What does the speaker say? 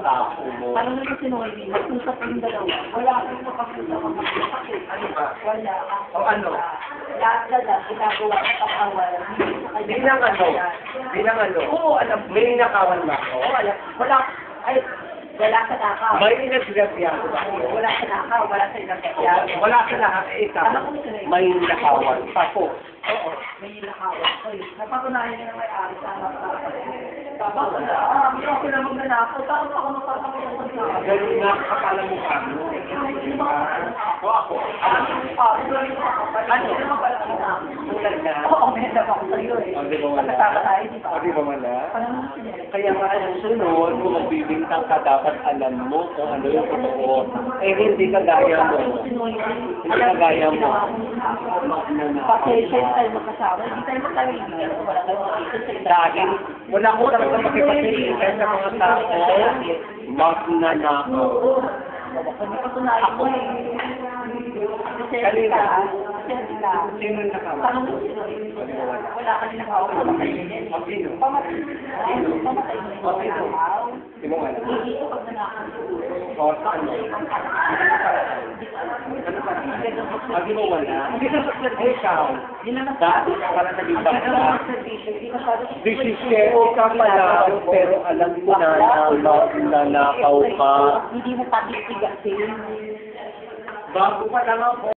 tapo mo. Parang nung sinungaling, nag-usap yung dalawa. Wala akong makapunta makakasakit. Ano ba? Wala. O ano? Lahat ginagawa ng pag-awal. Bilang ano? Oo, alam, may nakawan ba ako? Wala. Ay, wala sa nakaw. May inagrasya ko ba? Wala sa nakaw. Wala sa nakaw. Wala sa lahat. Ikaw, may nakawan. Tapos, Oo, may nakawan. Oy, napatunayan niya na may-ari sa anak ko. Bakit na? Hindi ako na magnanakaw. Saan ako magpapakita sa nakaw? ganun na kapala mo ka. Ako. Ano naman pala ang nakaw? Tulad na. Oo, may nakaw ako sa'yo eh. O, di ba wala? Kasama tayo, di ba? O, di ba wala? Parang sinungaling. Kaya nga ang sunod, kung magbibintang ka, dapat alam mo kung ano yung totoo. Eh, hindi ka gaya mo. Hindi ka gaya mo. Pasensya tayo magkasama. Hindi tayo magkaibigan. Wala tayo makikita sa Dahil, wala ko talaga makipagpilitan sa mga tao, magnanakaw. Napatunayan mo eh. Kanina. Sino Sino nakawan? Parang wala ka din nakaw. Pamatay O, sino? Pamatay mo yung nakaw. Sino nga? Hindi ko pag nanakaw. O, saan? O, di mo wala? Eh, ikaw. Dati ka pala nabibang ka. Desisyon ka pala, pero alam mo na magnanakaw ka. Hindi mo patitigasin. Bago pa lang ako.